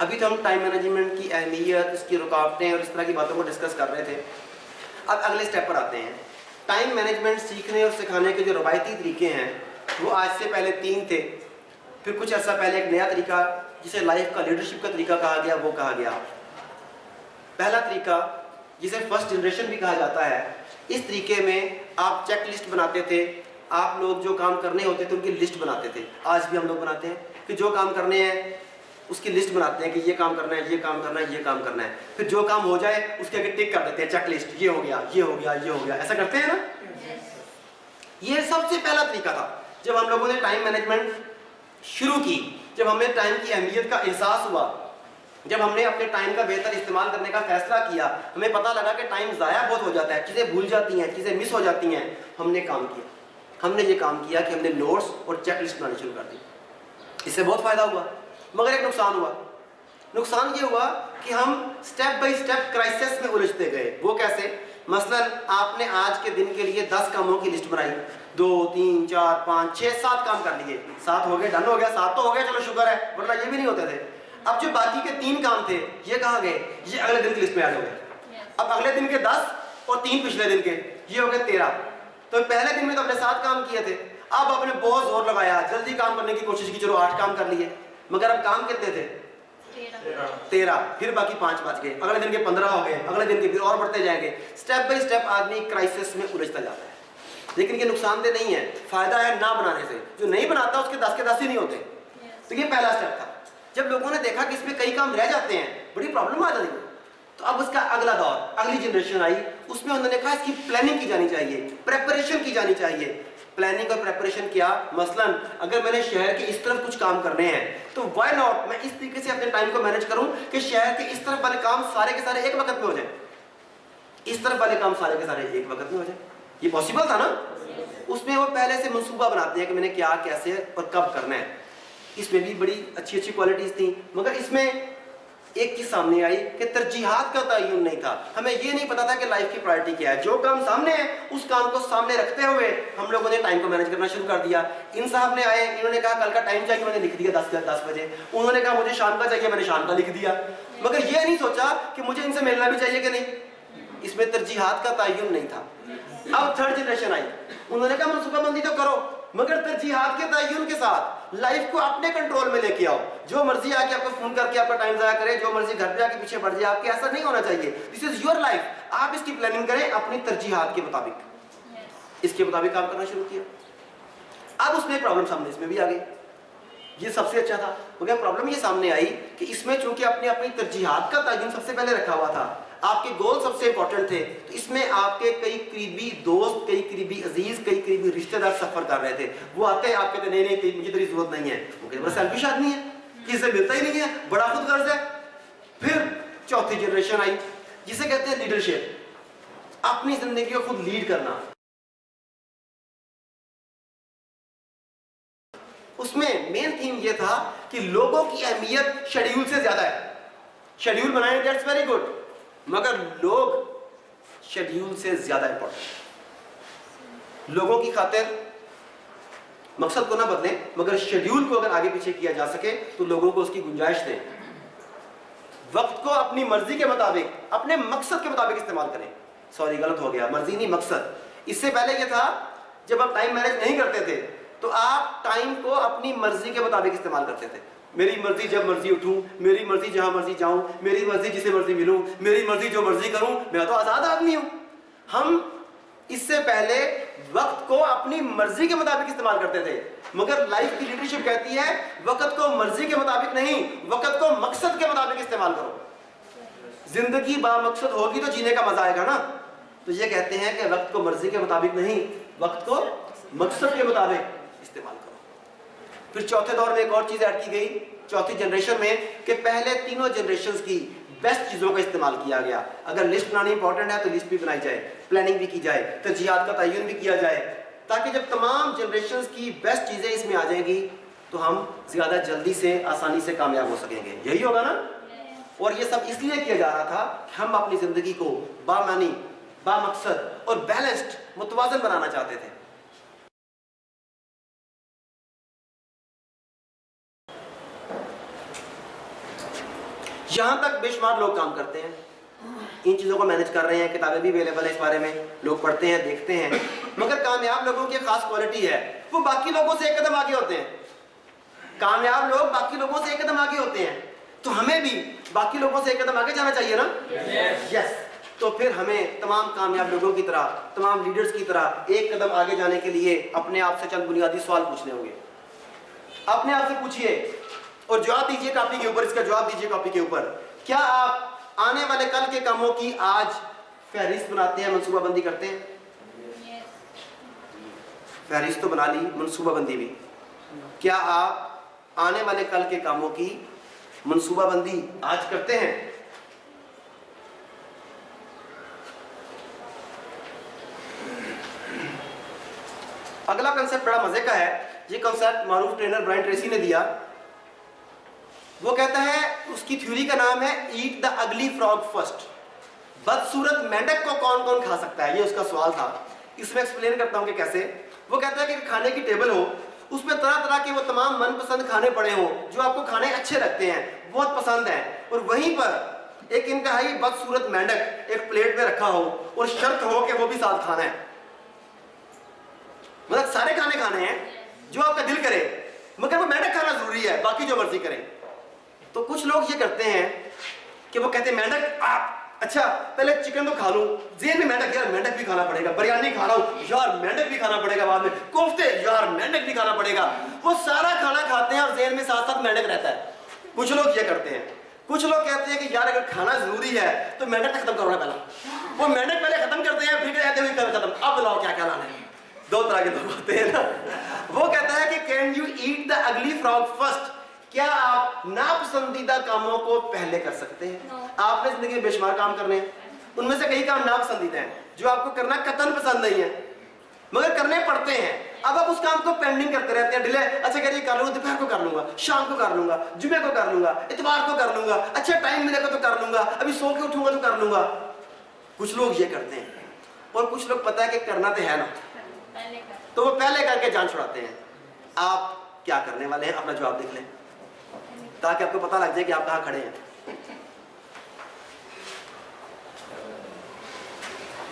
अभी तो हम टाइम मैनेजमेंट की अहमियत, इसकी रुकावटें और इस तरह की बातों को डिस्कस कर रहे थे। अब अगले स्टेप पर आते हैं। टाइम मैनेजमेंट सीखने और सिखाने के जो रवायती तरीके हैं वो आज से पहले 3 थे, फिर कुछ अर्सा पहले एक नया तरीका जिसे लाइफ का लीडरशिप का तरीका कहा गया वो कहा गया। पहला तरीका जिसे फर्स्ट जनरेशन भी कहा जाता है, इस तरीके में आप चेक लिस्ट बनाते थे। आप लोग जो काम करने होते थे उनकी लिस्ट बनाते थे। आज भी हम लोग बनाते हैं कि जो काम करने हैं उसकी लिस्ट बनाते हैं कि ये काम करना है, ये काम करना है, ये काम करना है। फिर जो काम हो जाए उसके आगे टिक कर देते हैं, चेक लिस्ट, ये हो गया, ये हो गया, ये हो गया। ऐसा करते हैं ना? ये सबसे पहला तरीका था जब हम लोगों ने टाइम मैनेजमेंट शुरू की, जब हमें टाइम की अहमियत का एहसास हुआ, जब हमने अपने टाइम का बेहतर इस्तेमाल करने का फैसला किया, हमें पता लगा कि टाइम ज़ाया बहुत हो जाता है, चीज़ें भूल जाती हैं, चीज़ें मिस हो जाती हैं। हमने काम किया, हमने ये काम किया कि हमने नोट्स और चेक लिस्ट बनानी शुरू कर दी। इससे बहुत फ़ायदा हुआ, मगर एक नुकसान हुआ। नुकसान ये हुआ कि हम स्टेप बाय स्टेप क्राइसिस में उलझते गए। वो कैसे? मसलन आपने आज के दिन के लिए 10 कामों की लिस्ट बनाई, 2, 3, 4, 5, 6, 7 काम कर लिए। 7 हो गए, डन हो गया, 7 तो हो गया, चलो शुक्र है, वरना ये भी नहीं होते थे। अब जो बाकी के 3 काम थे ये कहाँ गए? ये अगले दिन की लिस्ट में ऐड हो गए। अब अगले दिन के 10 और 3 पिछले दिन के, ये हो गए 13। तो पहले दिन में तो अपने 7 काम किए थे, अब आपने बहुत जोर लगाया, जल्दी काम करने की कोशिश की, चलो 8 काम कर लिए, मगर अब काम कितने थे? 13। फिर बाकी 5 बच गए, अगले दिन के 15 हो गए, अगले दिन के फिर और बढ़ते जाएंगे। स्टेप बाय स्टेप आदमी क्राइसिस में उलझता जाता है। लेकिन ये नुकसानदेह नहीं है, फायदा है ना बनाने से। जो नहीं बनाता उसके 10 के 10 ही नहीं होते। तो ये पहला स्टेप था। जब लोगों ने देखा कि इसमें कई काम रह जाते हैं, बड़ी प्रॉब्लम आ जाती है, तो अब उसका अगला दौर, अगली जनरेशन आई, उसमें उन्होंने कहा इसकी प्लानिंग की जानी चाहिए, प्रेपरेशन की जानी चाहिए। प्लानिंग और प्रेपरेशन किया। मसलन अगर मैंने शहर के इस तरफ कुछ काम करने हैं तो व्हाई नॉट मैं इस तरीके से अपने टाइम को मैनेज करूं कि शहर के इस तरफ वाले काम सारे के सारे एक वक्त में हो जाए, इस तरफ वाले काम सारे के सारे एक वक्त में हो जाए। ये पॉसिबल था ना? उसमें वो पहले से मंसूबा बनाते हैं कि मैंने क्या, कैसे और कब करना है। इसमें भी बड़ी अच्छी अच्छी क्वालिटीज थी, मगर इसमें एक चीज सामने आई कि तरजीहात का तयन नहीं था। हमें ये नहीं पता था कि लाइफ की प्रायोरिटी क्या है। जो काम सामने है उस काम को सामने रखते हुए हम लोगों ने टाइम को मैनेज करना शुरू कर दिया। इन साहब ने आए, इन्होंने कहा कल का टाइम चाहिए, मैंने लिख दिया 10 बजे। उन्होंने कहा मुझे शाम का चाहिए, मैंने शाम का लिख दिया, मगर ये नहीं सोचा कि मुझे इनसे मिलना भी चाहिए कि नहीं। इसमें तरजीहात का तयन नहीं था। अब थर्ड जनरेशन आई, उन्होंने कहा मनसूबाबंदी तो करो, मगर तरजीहात के तयन के साथ लाइफ को अपने कंट्रोल में लेके आओ। जो मर्जी आके आपको फोन करके आपका टाइम जाया करे, जो मर्जी घर पे आके पीछे बढ़ जाए, आपके ऐसा नहीं होना चाहिए। दिस इज योर लाइफ, आप इसकी प्लानिंग करें अपनी तरजीहात के मुताबिक। इसके मुताबिक काम करना शुरू किया। अब उसमें प्रॉब्लम सामने इसमें भी आ गई। ये सबसे अच्छा था, मगर प्रॉब्लम ये सामने आई कि इसमें चूंकि आपने अपनी तरजीहात का तयन सबसे पहले रखा हुआ था, आपके गोल सबसे इंपॉर्टेंट थे, तो इसमें आपके कई करीबी दोस्त, कई करीबी अजीज, कई करीबी रिश्तेदार सफर कर रहे थे। वो आते हैं, आप कहते नहीं नहीं मुझे तेरी जरूरत नहीं है, वो कहते बड़ा सेल्फिश आदमी है, किसी मिलता ही नहीं है, बड़ा खुदगर्ज है। फिर चौथी जनरेशन आई जिसे कहते हैं लीडरशिप, अपनी जिंदगी को खुद लीड करना। उसमें मेन थीम ये था कि लोगों की अहमियत शेड्यूल से ज्यादा है। शेड्यूल बनाए, दैट्स वेरी गुड, मगर लोग शेड्यूल से ज्यादा इंपॉर्टेंट। लोगों की खातिर मकसद को ना बदलें, मगर शेड्यूल को अगर आगे पीछे किया जा सके तो लोगों को उसकी गुंजाइश दें। वक्त को अपनी मर्जी के मुताबिक, अपने मकसद के मुताबिक इस्तेमाल करें। सॉरी, गलत हो गया, मर्जी नहीं मकसद। इससे पहले यह था जब आप टाइम मैनेज नहीं करते थे तो आप टाइम को अपनी मर्जी के मुताबिक इस्तेमाल करते थे। मेरी मर्जी जब मर्जी उठूं, मेरी मर्जी जहां मर्जी जाऊं, मेरी मर्जी जिसे मर्जी मिलूं, मेरी मर्जी जो मर्जी करूं, मैं तो आजाद आदमी हूं। हम इससे पहले वक्त को अपनी मर्जी के मुताबिक इस्तेमाल करते थे, मगर लाइफ की लीडरशिप कहती है वक्त को मर्जी के मुताबिक नहीं, वक्त को मकसद के मुताबिक इस्तेमाल करो। जिंदगी बामकसद होगी तो जीने का मजा आएगा ना। तो ये कहते हैं कि वक्त को मर्जी के मुताबिक नहीं, वक्त को मकसद के मुताबिक इस्तेमाल करो। फिर चौथे दौर में एक और चीज ऐड की गई, चौथी जनरेशन में, कि पहले तीनों जनरेशंस की बेस्ट चीजों का इस्तेमाल किया गया। अगर लिस्ट बनानी इंपॉर्टेंट है तो लिस्ट भी बनाई जाए, प्लानिंग भी की जाए, तरजीहात का तयन भी किया जाए, ताकि जब तमाम जनरेशंस की बेस्ट चीजें इसमें आ जाएंगी तो हम ज्यादा जल्दी से, आसानी से कामयाब हो सकेंगे। यही होगा ना? और ये सब इसलिए किया जा रहा था कि हम अपनी जिंदगी को बामानी, बामकसद और बैलेंस्ड, मुतवाजन बनाना चाहते थे। यहाँ तक बेशुमार लोग काम करते हैं, इन चीज़ों को मैनेज कर रहे हैं, किताबें भी अवेलेबल है इस बारे में, लोग पढ़ते हैं, देखते हैं। मगर कामयाब लोगों की खास क्वालिटी है, वो बाकी लोगों से एक कदम आगे होते हैं। कामयाब लोग बाकी लोगों से एक कदम आगे होते हैं, तो हमें भी बाकी लोगों से एक कदम आगे जाना चाहिए ना। यस। तो फिर हमें तमाम कामयाब लोगों की तरह, तमाम लीडर्स की तरह एक कदम आगे जाने के लिए अपने आप से चंद बुनियादी सवाल पूछने होंगे। अपने आप से पूछिए और जवाब दीजिए कॉपी के ऊपर, इसका जवाब दीजिए कॉपी के ऊपर। क्या आप आने वाले कल के कामों की आज फहरिस्त बनाते हैं, मंसूबाबंदी करते हैं? फहरिस्त तो बना ली, मंसूबाबंदी भी। क्या आप आने वाले कल के कामों की मंसूबाबंदी आज करते हैं? अगला कंसेप्ट बड़ा मजे का है। ये कंसेप्ट मारूफ ट्रेनर ब्रायन ट्रेसी ने दिया। वो कहता है, उसकी थ्योरी का नाम है eat the ugly frog first. बदसूरत मेंढक को कौन कौन खा सकता है, ये उसका सवाल था। इसमें एक्सप्लेन करता हूं कि कैसे। वो कहता है कि खाने की टेबल हो, उसमें तरह तरह के वो तमाम मनपसंद खाने पड़े हों जो आपको खाने अच्छे लगते हैं, बहुत पसंद हैं, और वहीं पर एक इंतहाई बदसूरत मेंढक एक प्लेट में रखा हो और शर्त हो कि वो भी साथ खाना है। मतलब सारे खाने हैं जो आपका दिल करे, मगर वो मेंढक खाना जरूरी है, बाकी जो मर्जी करें। तो कुछ लोग ये करते हैं कि वो कहते हैं मेंढक अच्छा पहले चिकन तो खा लूं, जेन में मेंढक, यार मेंढक भी खाना पड़ेगा, बिरयानी खा रहा हूं, यार मेंढक भी खाना पड़ेगा, बाद में कोफ्ते, यार मेंढक भी खाना पड़ेगा। वो सारा खाना खाते हैं और जेन में साथ साथ मेंढक रहता है। कुछ लोग ये करते हैं। कुछ लोग कहते हैं कि यार अगर खाना जरूरी है तो मेंढक खत्म करो ना पहला। वो मेंढक पहले खत्म करते हैं, फिर कहते हैं खत्म, अब लाओ क्या क्या लाना है। दो तरह के लोग होते हैं ना। वो कहता है कि can you eat the ugly frog first? क्या आप नापसंदीदा कामों को पहले कर सकते हैं? आपने जिंदगी में बेशुमार काम करने हैं, उनमें से कई काम नापसंदीदा हैं जो आपको करना कतन पसंद नहीं है, मगर करने पड़ते हैं। अब आप उस काम को पेंडिंग करते रहते हैं, डिले। अच्छा करिए कर लूंगा, दोपहर को कर लूंगा, शाम को कर लूंगा, जुमे को कर लूंगा, इतवार को कर लूंगा, अच्छा टाइम मिलेगा तो कर लूंगा, अभी सो के उठूंगा तो कर लूंगा। कुछ लोग ये करते हैं, और कुछ लोग पता है कि करना तो है ना, तो वो पहले करके जान छुड़ाते हैं। आप क्या करने वाले हैं अपना जवाब देख लें, ताकि आपको पता लग जाए कि आप कहां खड़े हैं।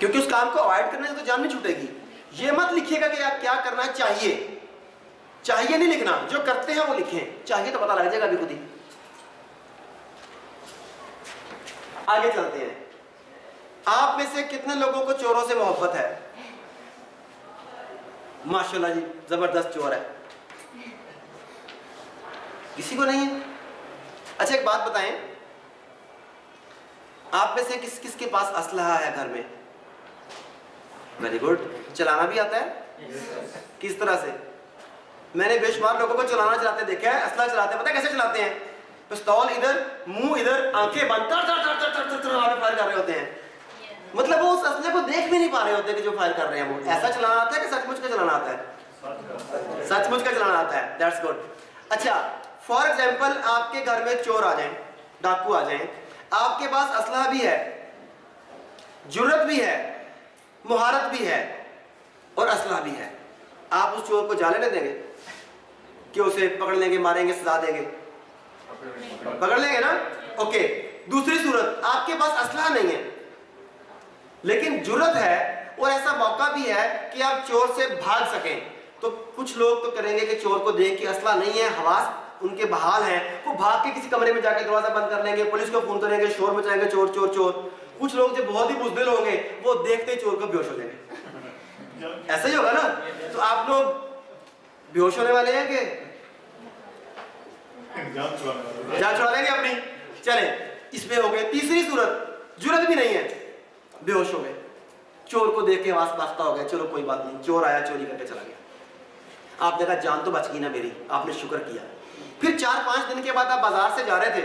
क्योंकि उस काम को अवॉइड करने से तो जान नहीं छूटेगी। ये मत लिखिएगा कि आप क्या करना चाहिए, चाहिए नहीं लिखना, जो करते हैं वो लिखें, चाहिए तो पता लग जाएगा अभी खुद ही। आगे चलते हैं। आप में से कितने लोगों को चोरों से मोहब्बत है? माशाल्लाह जी, जबरदस्त चोर है। किसी को नहीं है? अच्छा एक बात बताएं, आप में से किस किस के पास असलहा है घर में? Very good. चलाना भी आता है? किस तरह से? मैंने बेशुमार लोगों को चलाना चलाते देखा है, असला चलाते, पता है कैसे चलाते हैं? पिस्तौल इधर, मुंह इधर, आंखें बंद, फायर कर रहे होते हैं। मतलब वो उस असले को देख भी नहीं पा रहे होते कि जो फायर कर रहे हैं वो। ऐसा चलाना आता है कि सचमुच का चलाना आता है? सचमुच का चलाना आता है। That's good. अच्छा फॉर एग्जाम्पल आपके घर में चोर आ जाएं, डाकू आ जाएं, आपके पास असलहा भी है, जुर्रत भी है, मुहारत भी है और असलहा भी है, आप उस चोर को जा लेने देंगे कि उसे पकड़ लेंगे, मारेंगे, सजा देंगे? पकड़ लेंगे ना। ओके। दूसरी सूरत, आपके पास असलहा नहीं है लेकिन जुर्रत है और ऐसा मौका भी है कि आप चोर से भाग सकें, तो कुछ लोग तो करेंगे कि चोर को देख के असला नहीं है, हवास उनके बहाल हैं, वो भाग के किसी कमरे में जाके दरवाजा बंद कर लेंगे, पुलिस को फोन करेंगे, शोर मचाएंगे, चोर चोर चोर। कुछ लोग जो बहुत ही बुज़दिल होंगे वो देखते ही चोर को बेहोश हो जाएंगे। ऐसा ही होगा ना। तो आप लोग बेहोश होने वाले हैं कि जान छुड़ा लेंगे अपनी? चले, इसमें हो गए। तीसरी सूरत, जुर्रत भी नहीं है, बेहोश हो गए, चोर को देख के आवाज पास्ता हो गया, चलो कोई बात नहीं, चोर आया चोरी करके चला गया। आपने कहा जान तो बच गई ना मेरी, आपने शुक्र किया। फिर 4-5 दिन के बाद आप बाजार से जा रहे थे,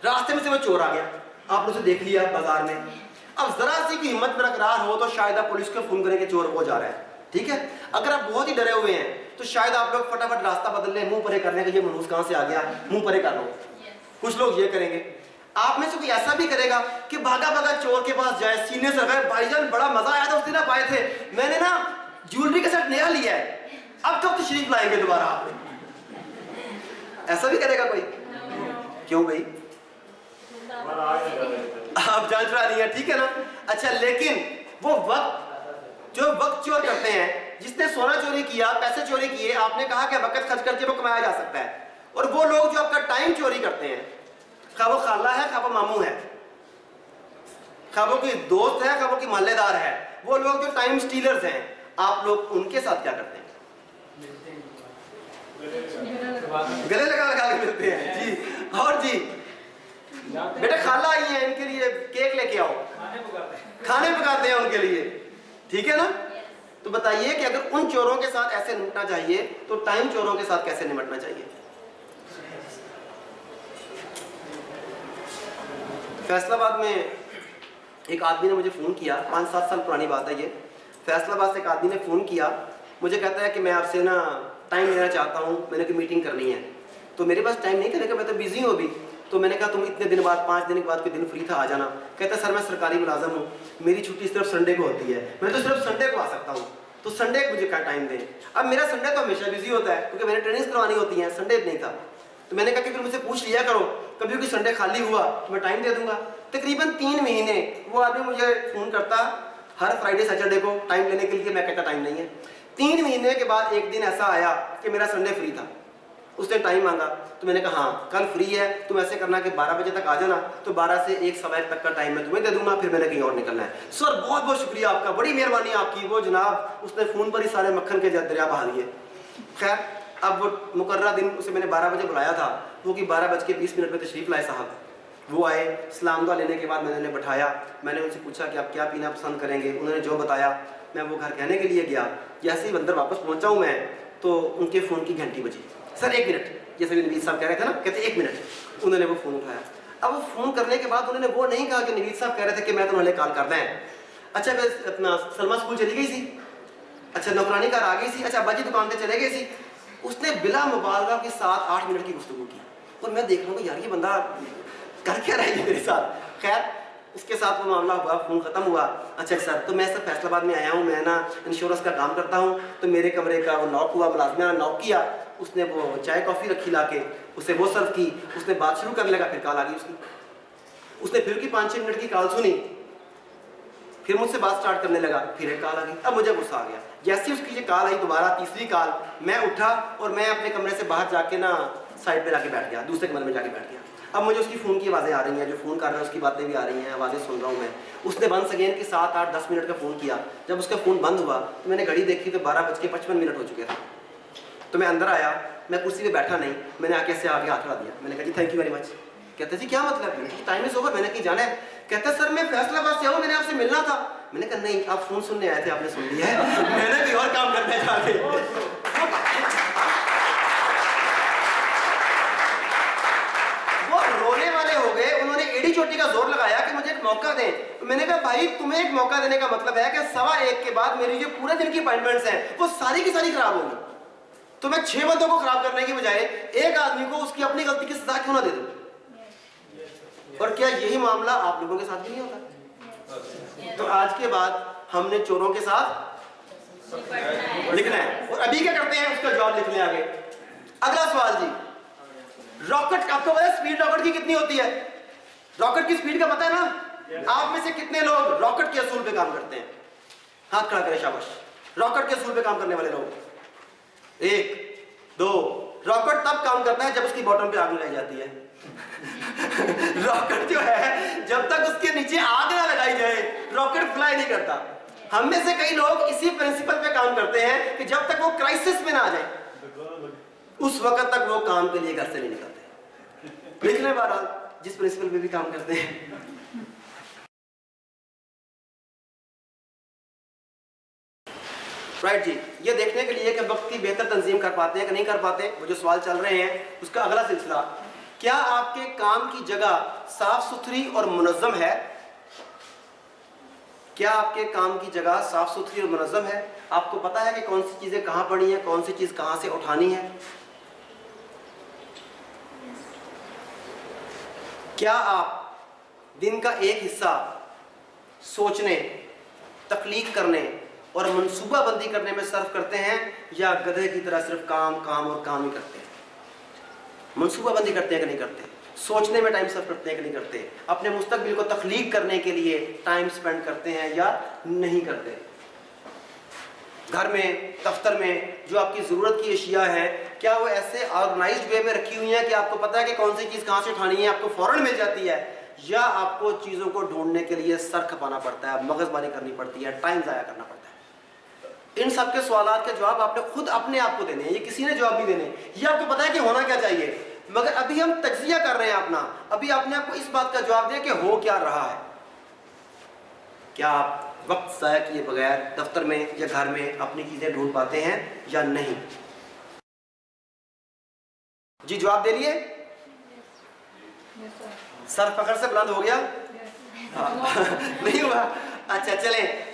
रास्ते में से वो चोर आ गया, आपने उसे देख लिया बाजार में। अब जरा सी की हिम्मत बरकरार हो तो शायद आप पुलिस को फोन करें कि चोर वो जा रहा है, ठीक है। अगर आप बहुत ही डरे हुए हैं तो शायद आप लोग फटाफट रास्ता बदल लें, मुंह परे करने का, ये मनहूस कहां से आ गया, मुंह परे कर लो। कुछ लोग ये करेंगे। आप में से कोई ऐसा भी करेगा कि भागा भागा चोर के पास जाए, सीने से लगे, भाईजान बड़ा मजा आया था उस दिन आप आए थे, मैंने ना ज्वेलरी का सेट नया लिया है, अब कब तशरीफ लाएंगे दोबारा आप? ऐसा भी करेगा कोई? क्यों भाई? आप जांच करा रही हैं, ठीक है ना। अच्छा, लेकिन वो वक्त जो वक्त चोर करते हैं, जिसने सोना चोरी किया, पैसे चोरी किए, आपने कहा कि वक्त खर्च करके वो कमाया जा सकता है। और वो लोग जो आपका टाइम चोरी करते हैं, खा वो खाला है, खा वो मामू है, खा वो कोई दोस्त है, खा वो कोई मोहल्लेदार है, वो लोग जो टाइम स्टीलर्स हैं, आप लोग उनके साथ क्या करते हैं? गले लगा लगा के मिलते हैं जी। और जी बेटा खाला आई है, इनके लिए केक लेके आओ, खाने पकाते हैं उनके लिए, ठीक है ना। तो बताइए कि अगर उन चोरों के साथ ऐसे निपटना चाहिए तो टाइम चोरों के साथ कैसे निपटना चाहिए? फैसलाबाद में एक आदमी ने मुझे फ़ोन किया, 5-7 साल पुरानी बात है ये। फैसलाबाद से एक आदमी ने फ़ोन किया, मुझे कहता है कि मैं आपसे ना टाइम लेना चाहता हूँ, मैंने कोई मीटिंग करनी है। तो मेरे पास टाइम नहीं करेगा, मैं तो बिजी हूँ अभी। तो मैंने कहा तुम इतने दिन बाद, 5 दिन के बाद कोई दिन फ्री था, आ जाना। कहता सर मैं सरकारी मुलाजम हूँ, मेरी छुट्टी सिर्फ संडे को होती है, मैं तो सिर्फ संडे को आ सकता हूँ, तो संडे को मुझे क्या टाइम दें। अब मेरा संडे तो हमेशा बिजी होता है क्योंकि मैंने ट्रेनिंग्स करवानी होती हैं, संडे नहीं था। तो मैंने कहा कि फिर मुझे पूछ लिया करो, कभी कोई संडे खाली हुआ तो मैं टाइम दे दूंगा। तकरीबन 3 महीने वो आदमी मुझे फ़ोन करता हर फ्राइडे सैटरडे को टाइम लेने के लिए, मैं कहता टाइम नहीं है। 3 महीने के बाद एक दिन ऐसा आया कि मेरा संडे फ्री था, उसने टाइम मांगा। तो मैंने कहा हाँ कल फ्री है, तुम ऐसे करना कि 12 बजे तक आ जाना, तो 12 से 1 सवा 1 तक का टाइम मैं तुम्हें दे दूंगा, फिर मैंने कहीं और निकलना है। सर बहुत बहुत शुक्रिया आपका, बड़ी मेहरबानी आपकी। वो जनाब उसने फ़ोन पर ही सारे मक्खन के दरिया बहा दिए। खैर अब वो मुकर्ररा दिन उसे मैंने 12 बजे बुलाया था, वो कि 12:20 पे तशरीफ़ लाए साहब। वो आए, सलाम दुआ लेने के बाद मैंने उन्हें बैठाया, मैंने उनसे पूछा कि आप क्या पीना पसंद करेंगे। उन्होंने जो बताया मैं वो घर कहने के लिए गया। जैसे ही अंदर वापस पहुंचा हूँ मैं, तो उनके फ़ोन की घंटी बजी। सर 1 मिनट, जैसे नवीद साहब कह रहे थे ना, कहते 1 मिनट। उन्होंने वो फ़ोन उठाया। अब वो फ़ोन करने के बाद उन्होंने वो नहीं कहा कि नवीद साहब कह रहे थे कि मैं तुम्हारे कॉल करना है। अच्छा फिर अपना सलमा स्कूल चली गई थी, अच्छा नौकरानी घर आ गई थी, अच्छा अब्बा जी दुकान पर चले गए थी। उसने बिला मुबालगा की 7-8 मिनट की गुफ्तगू की। और मैं देख रहा हूँ यार ये बंदा कर क्या रहा है मेरे साथ। खैर उसके साथ वो मामला हुआ, फ़ोन ख़त्म हुआ। अच्छा सर तो मैं सर फैसलाबाद में आया हूँ, मैं ना इंश्योरेंस का काम करता हूँ, तो मेरे कमरे का वो नॉक हुआ, मुलाज़िम ने नॉक किया, उसने वो चाय कॉफ़ी रखी ला के, उसे वो सर्व की, उसने बात शुरू करने लगा, फिर कॉल आ गई उसकी। उसने फिर की 5-6 मिनट की कॉल सुनी, फिर मुझसे बात स्टार्ट करने लगा, फिर एक कॉल आ गई। अब मुझे गुस्सा आ गया। जैसे ही उसकी ये कॉल आई दोबारा, तीसरी कॉल, मैं उठा और मैं अपने कमरे से बाहर जाके ना साइड पे जाके बैठ गया, दूसरे कमरे में जाके बैठ गया। अब मुझे उसकी फ़ोन की आवाज़ें आ रही हैं, जो फ़ोन कर रहा है उसकी बातें भी आ रही हैं, आवाज़ें सुन रहा हूँ मैं। उसने वंस अगेन कि 7-8-10 मिनट का फ़ोन किया। जब उसका फ़ोन बंद हुआ तो मैंने घड़ी देखी तो 12:55 हो चुके थे। तो मैं अंदर आया, मैं कुर्सी पे बैठा नहीं, मैंने आके ऐसे आगे हाथ लगा दिया। मैंने कहा जी थैंक यू वेरी मच। कहते जी क्या मतलब, टाइम इज़ ओवर, मैंने कहीं जाना है। कहता सर मैं फैसलाबाद से आऊँ, मैंने आपसे मिलना था। मैंने कहा नहीं आप फ़ोन सुनने आए थे, आपने सुन लिया है, मैंने भी और काम करना चाहते। चोटी का जोर लगाया कि मुझे एक मौका दें। तो मैंने कहा भाई तुम्हें एक मौका देने का मतलब है कि 1:15 के बाद मेरी जो पूरे दिन की अपॉइंटमेंट्स हैं वो सारी की सारी खराब होंगी, तो मैं 6 बंदों को खराब करने की बजाय एक आदमी को उसकी अपनी गलती की सजा क्यों ना दे दूं। और क्या यही मामला आप लोगों के साथ भी नहीं होता? तो आज के बाद हमने चोरों के साथ लिखना है, और अभी क्या करते हैं उसका जवाब लिख लें आगे। अगला सवाल जी, रॉकेट आपको पता है स्पीड रॉकेट की कितनी होती है? रॉकेट की स्पीड का पता है ना? आप में से कितने लोग रॉकेट के असूल पे काम करते हैं? हाथ खड़ा करें, शाबाश। रॉकेट के असूल पे काम करने वाले लोग, 1 2। रॉकेट तब काम करता है जब उसकी बॉटम पे आग लगाई जाती है। रॉकेट जो है जब तक उसके नीचे आग ना लगाई जाए रॉकेट फ्लाई नहीं करता। हम में से कई लोग इसी प्रिंसिपल पे काम करते हैं कि जब तक वो क्राइसिस में ना आ जाए उस वक्त तक वो काम के लिए घर से नहीं निकलते। लिख लें बहरहाल जिस प्रिंसिपल पे भी काम करते हैं। राइट जी, ये देखने के लिए कि वक्त की बेहतर तंजीम कर पाते हैं कि नहीं कर पाते, वो जो सवाल चल रहे हैं उसका अगला सिलसिला, क्या आपके काम की जगह साफ सुथरी और मुनज़्ज़म है? क्या आपके काम की जगह साफ सुथरी और मुनज़्ज़म है? आपको पता है कि कौन सी चीज़ें कहाँ पड़ी हैं, कौन सी चीज़ कहाँ से उठानी है? क्या आप दिन का एक हिस्सा सोचने, तख्लीक करने और मनसूबाबंदी करने में सर्फ करते हैं, या गधे की तरह सिर्फ काम काम और काम ही करते हैं? मनसूबाबंदी करते हैं कि नहीं करते? सोचने में टाइम सर्व करते हैं कि नहीं करते, अपने मुस्तकबिल को तख्लीक करने के लिए टाइम स्पेंड करते हैं या नहीं करते। घर में, दफ्तर में जो आपकी ज़रूरत की अशिया है, क्या वो ऐसे ऑर्गेनाइज्ड वे में रखी हुई है कि आपको पता है कि कौन सी चीज़ कहाँ से उठानी है, आपको फ़ौरन मिल जाती है, या आपको चीज़ों को ढूंढने के लिए सर खपाना पड़ता है, मगजमारी करनी पड़ती है, टाइम ज़ाया करना पड़ता है? इन सब के सवालात के जवाब आपने खुद अपने आप को देने हैं, ये किसी ने जवाब नहीं देने। ये आपको पता है कि होना क्या चाहिए, मगर अभी हम तज्जिया कर रहे हैं अपना, अभी अपने आप को इस बात का जवाब दें कि हो क्या रहा है। क्या आप वक्त ज़ाया किए बगैर दफ्तर में या घर में अपनी चीज़ें ढूंढ पाते हैं या नहीं? जी जवाब दे लिए। सर फखर से बुलंद हो गया? नहीं हुआ? अच्छा चलें।